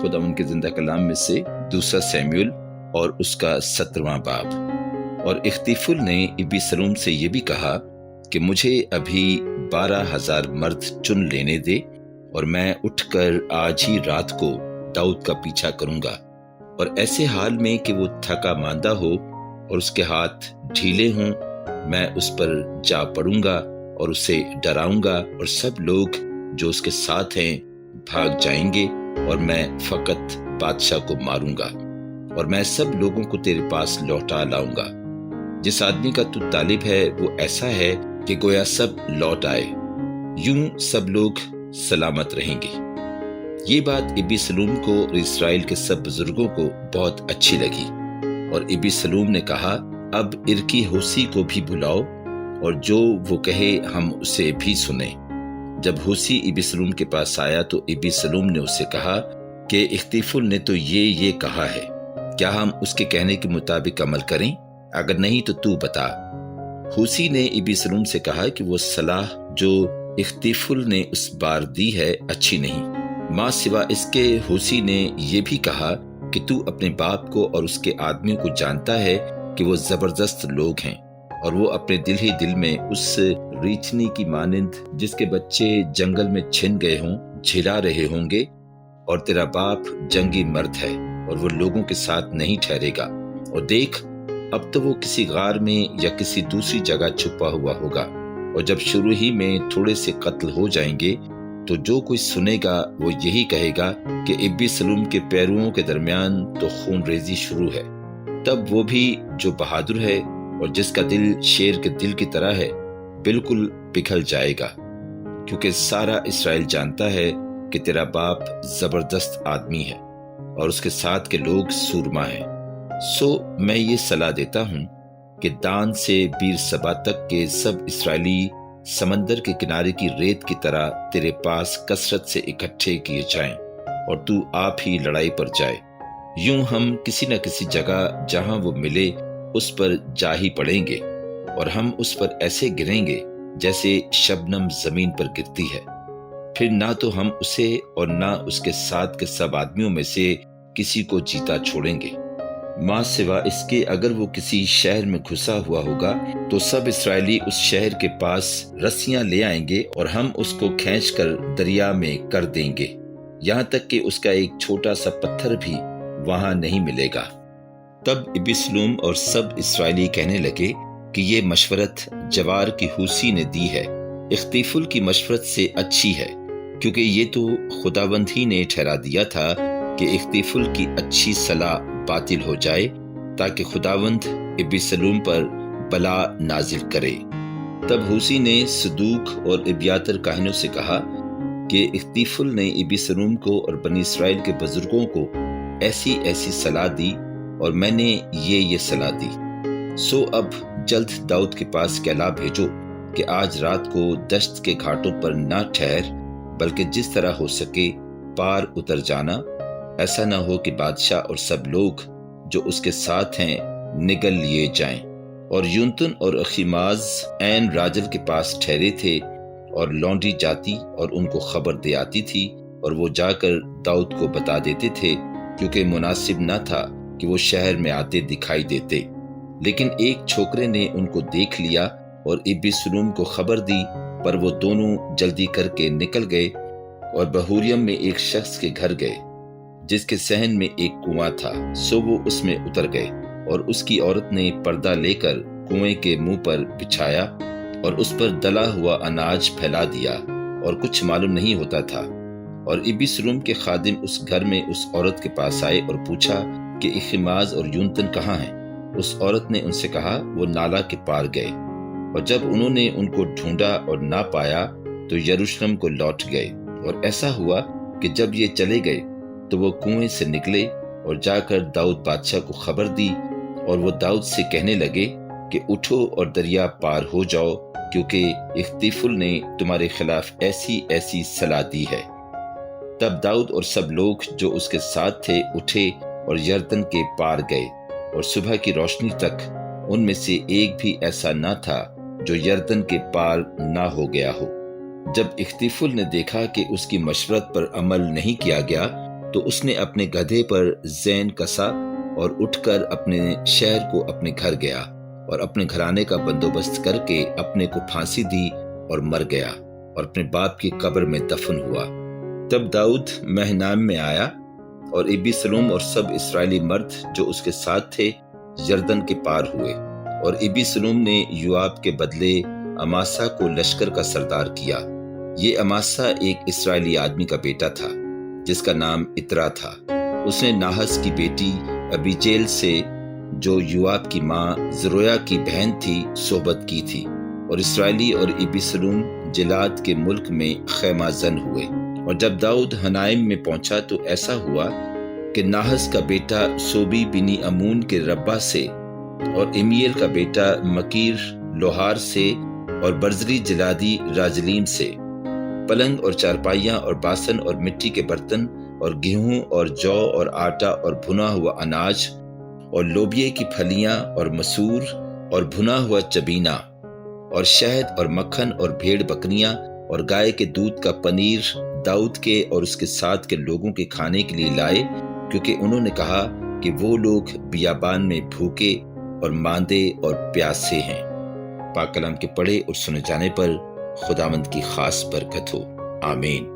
खुदा उनके जिंदा कलाम में से दूसरा सैमुएल और उसका 17वां बाब। और इख्तीफुल ने इबीसलूम से ये भी कहा कि मुझे अभी 12,000 मर्द चुन लेने दे और मैं उठकर आज ही रात को दाऊद का पीछा करूंगा, और ऐसे हाल में कि वो थका मांदा हो और उसके हाथ ढीले हों, मैं उस पर जा पड़ूंगा और उसे डराऊंगा, और सब लोग जो उसके साथ हैं भाग जाएंगे और मैं फकत बादशाह को मारूंगा, और मैं सब लोगों को तेरे पास लौटा लाऊंगा। जिस आदमी का तू तालिब है वो ऐसा है कि गोया सब लौट आए, यूं सब लोग सलामत रहेंगे। ये बात इबीसलूम को और इस्राएल के सब बुजुर्गों को बहुत अच्छी लगी, और इबीसलूम ने कहा, अब इरकी होसी को भी बुलाओ और जो वो कहे हम उसे भी सुने। जब होसी इबीसलूम के पास आया तो इबीसलूम ने उससे कहा कि इख्तीफुल ने तो ये कहा है, क्या हम उसके कहने के मुताबिक अमल करें? अगर नहीं तो तू बता। होसी ने इबीसलूम से कहा कि वो सलाह जो इख्तीफुल ने उस बार दी है अच्छी नहीं। माँ सिवा इसके होसी ने ये भी कहा कि तू अपने बाप को और उसके आदमियों को जानता है कि वो जबरदस्त लोग हैं, और वो अपने दिल ही दिल में उस रीछनी की मानिंद जिसके बच्चे जंगल में छिन गए हों झिला रहे होंगे, और तेरा बाप जंगी मर्द है और वो लोगों के साथ नहीं ठहरेगा। और देख, अब तो वो किसी गार में या किसी दूसरी जगह छुपा हुआ होगा, और जब शुरू ही में थोड़े से कत्ल हो जाएंगे तो जो कोई सुनेगा वो यही कहेगा कि इबीसलूम के पैरुओं के दरमियान तो खून रेजी शुरू है। तब वो भी जो बहादुर है और जिसका दिल शेर के दिल की तरह है बिल्कुल पिघल जाएगा, क्योंकि सारा इस्राएल जानता है कि तेरा बाप जबरदस्त आदमी है और उसके साथ के लोग सूरमा हैं। सो मैं ये सलाह देता हूँ कि दान से बीर सबा तक के सब इस्राएली समंदर के किनारे की रेत की तरह तेरे पास कसरत से इकट्ठे किए जाएं, और तू आप ही लड़ाई पर जाए। यूं हम किसी न किसी जगह जहां वो मिले उस पर जा ही पड़ेंगे, और हम उस पर ऐसे गिरेंगे जैसे शबनम जमीन पर गिरती है। फिर ना तो हम उसे और ना उसके साथ के सब आदमियों में से किसी को जीता छोड़ेंगे। माँ सिवा इसके अगर वो किसी शहर में घुसा हुआ होगा तो सब इस्राएली उस शहर के पास रस्सियां ले आएंगे और हम उसको खींचकर दरिया में कर देंगे, यहाँ तक कि उसका एक छोटा सा पत्थर भी वहां नहीं मिलेगा। तब इबीसलूम और सब इस्राएली कहने लगे कि ये मशवरत जवार की होसी ने दी है, इख्तीफुल की मशवरत से अच्छी है, क्योंकि ये तो खुदावंद ही ने ठहरा दिया था कि इख्तीफुल की अच्छी सलाह बातिल हो जाए, ताकि खुदावंद इबीसलूम पर बला नाजिल करे। तब होसी ने सदूक और इब्यातर काहिनों से कहा कि इख्तीफुल ने इबीसलूम को और बनी इस्राएल के बुजुर्गों को ऐसी ऐसी सलाह दी, और मैंने ये सलाह दी। सो अब जल्द दाऊद के पास कहला भेजो कि आज रात को दश्त के घाटों पर ना ठहर, बल्कि जिस तरह हो सके पार उतर जाना, ऐसा ना हो कि बादशाह और सब लोग जो उसके साथ हैं निगल लिए जाएं। और यूनतन और अखीमाज ऐन राजल के पास ठहरे थे, और लौंडी जाती और उनको खबर दे आती थी, और वो जाकर दाऊद को बता देते थे, क्योंकि मुनासिब न था कि वो शहर में आते दिखाई देते। लेकिन एक छोकरे ने उनको देख लिया और इबीसलूम को खबर दी, पर वो दोनों जल्दी करके निकल गए और बहूरियम में एक शख्स के घर गए जिसके सहन में एक कुआं था। सो वो उसमें उतर गए, और उसकी औरत ने पर्दा लेकर कुएं के मुंह पर बिछाया और उस पर दला हुआ अनाज फैला दिया, और कुछ मालूम नहीं होता था। और इबीसलूम के खादिम उस घर में उस औरत के पास आए और पूछा कि इखिमाज और यूनतन कहाँ हैं? उस औरत ने उनसे कहा, वो नाला के पार गए। और जब उन्होंने उनको ढूंढा और ना पाया तो यरूशलेम को लौट गए। और ऐसा हुआ कि जब ये चले गए तो वो कुएं से निकले और जाकर दाऊद बादशाह को खबर दी, और वो दाऊद से कहने लगे कि उठो और दरिया पार हो जाओ, क्योंकि इख्तीफुल ने तुम्हारे खिलाफ ऐसी ऐसी सलाह दी है। तब दाऊद और सब लोग जो उसके साथ थे उठे और यरदन के पार गए, और सुबह की रोशनी तक उनमें से एक भी ऐसा न था जो यरदन के पार ना हो गया हो। जब इख्तीफुल ने देखा कि उसकी मशवरत पर अमल नहीं किया गया تو اس نے اپنے گدھے پر زین کسا اور اٹھ کر اپنے شہر کو اپنے گھر گیا اور اپنے گھرانے کا بندوبست کر کے اپنے کو پھانسی دی اور مر گیا اور اپنے باپ کی قبر میں دفن ہوا۔ تب داؤد مہنام میں آیا اور ابیسلوم اور سب اسرائیلی مرد جو اس کے ساتھ تھے یردن کے پار ہوئے، اور ابیسلوم نے یوآب کے بدلے اماسا کو لشکر کا سردار کیا۔ یہ اماسا ایک اسرائیلی آدمی کا بیٹا تھا جس کا نام اترا تھا۔ اس نے ناحس کی بیٹی ابیجیل سے جو یوآب کی ماں زرویا کی بہن تھی صحبت کی تھی، اور اسرائیلی اور ابیسلوم جلاد کے ملک میں خیمہ زن ہوئے۔ اور جب داؤد ہنائم میں پہنچا تو ایسا ہوا کہ ناحس کا بیٹا سوبی بنی امون کے ربا سے اور امیل کا بیٹا مکیر لوہار سے اور برزلی جلادی راجلیم سے پلنگ اور چارپائیاں اور باسن اور مٹی کے برتن اور گیہوں اور جو اور آٹا اور بھنا ہوا اناج اور لوبیے کی پھلیاں اور مسور اور بھنا ہوا چبینہ اور شہد اور مکھن اور بھیڑ بکریاں اور گائے کے دودھ کا پنیر داؤد کے اور اس کے ساتھ کے لوگوں کے کھانے کے لیے لائے، کیونکہ انہوں نے کہا کہ وہ لوگ بیابان میں بھوکے اور ماندے اور پیاسے ہیں۔ پاک کلام کے پڑھے اور سنے جانے پر خداوند کی خاص برکت ہو، آمین۔